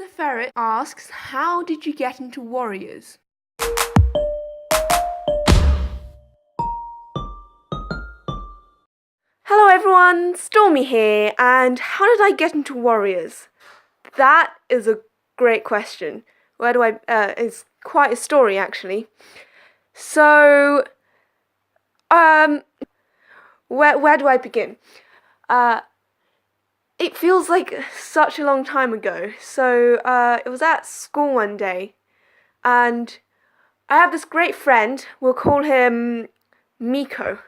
the Ferret asks, how did you get into Warriors? Hello everyone, Stormy here, and how did I get into Warriors? That is a great question. It's quite a story actually. So, where do I begin? It feels like such a long time ago. So, it was at school one day, and I have this great friend, we'll call him Miko.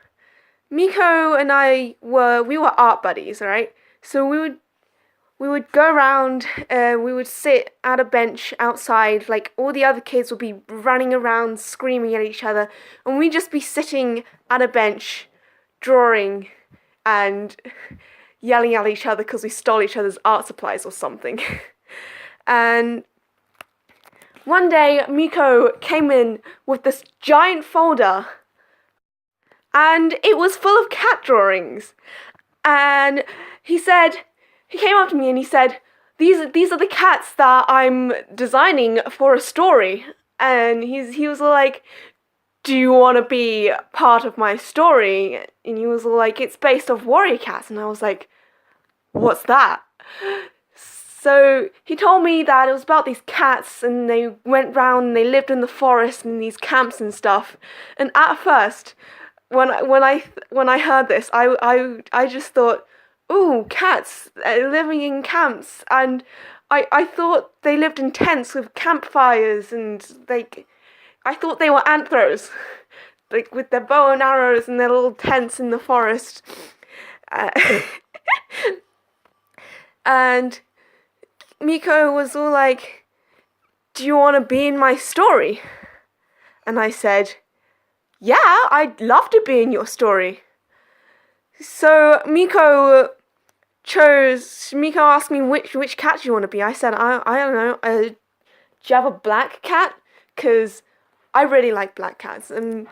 Miko and we were art buddies, right? So we would go around, we would sit at a bench outside, like all the other kids would be running around screaming at each other, and we'd just be sitting at a bench, drawing and yelling at each other because we stole each other's art supplies or something. And one day, Miko came in with this giant folder, and it was full of cat drawings. And he came up to me and he said, these are the cats that I'm designing for a story. And he was like, do you want to be part of my story? And he was like, it's based off warrior cats. And I was like, what's that? So he told me that it was about these cats, and they went round and they lived in the forest in these camps and stuff. And at first, when I heard this, I just thought, ooh, cats living in camps, and I thought they lived in tents with campfires, and I thought they were anthros, like with their bow and arrows and their little tents in the forest. And Miko was all like, do you want to be in my story? And I said, yeah, I'd love to be in your story. So Miko asked me which cat do you want to be. I said, I don't know, do you have a black cat? Because I really like black cats. And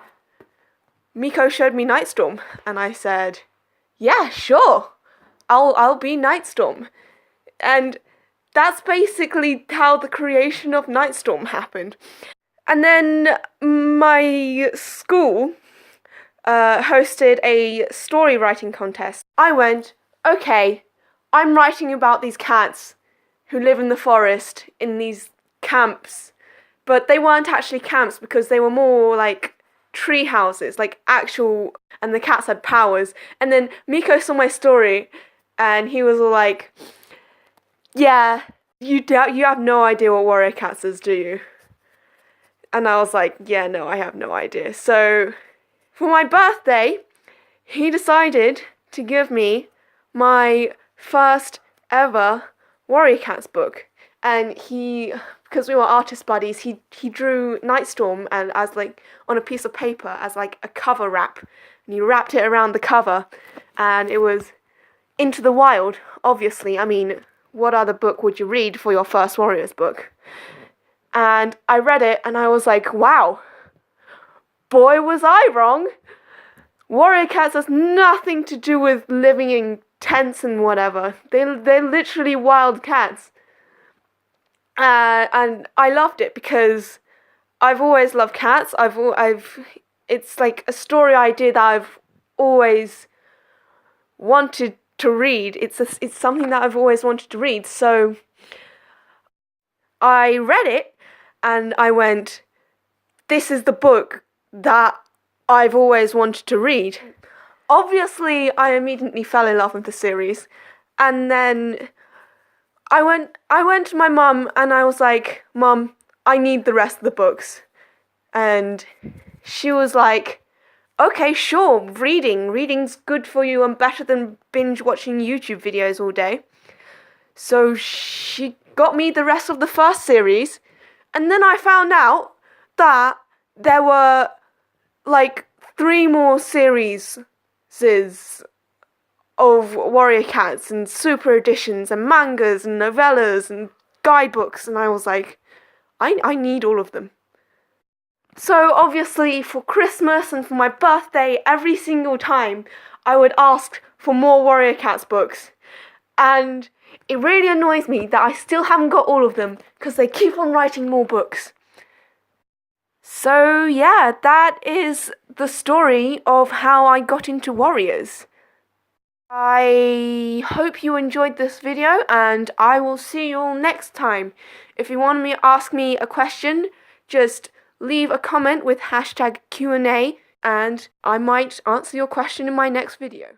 Miko showed me Nightstorm, and I said, yeah, sure, I'll be Nightstorm. And that's basically how the creation of Nightstorm happened. And then my school hosted a story writing contest. I went, okay, I'm writing about these cats who live in the forest in these camps. But they weren't actually camps because they were more like tree houses, like actual, and the cats had powers. And then Miko saw my story and he was all like, yeah, you have no idea what warrior cats is, do you? And I was like, yeah, no, I have no idea. So for my birthday, he decided to give me my first ever Warrior Cats book. And because we were artist buddies, he drew Nightstorm and as like on a piece of paper as like a cover wrap. And he wrapped it around the cover, and it was Into the Wild, obviously. I mean, what other book would you read for your first Warriors book? And I read it and I was like, wow, boy was I wrong. Warrior cats has nothing to do with living in tents and whatever. They're literally wild cats. And I loved it because I've always loved cats. It's like a story idea that I've always wanted to read. It's something that I've always wanted to read. So I read it and I went, this is the book that I've always wanted to read. Obviously, I immediately fell in love with the series. And then I went to my mum and I was like, Mum, I need the rest of the books. And she was like, okay, sure, reading's good for you and better than binge watching YouTube videos all day. So she got me the rest of the first series, and then I found out that there were like 3 more series of Warrior Cats and super editions and mangas and novellas and guidebooks, and I was like, I need all of them. So obviously for Christmas and for my birthday, every single time I would ask for more Warrior Cats books. And It really annoys me that I still haven't got all of them because they keep on writing more books. So yeah, that is the story of how I got into Warriors. I hope you enjoyed this video, and I will see you all next time. If you want to ask me a question, just leave a comment with #Q&A, and I might answer your question in my next video.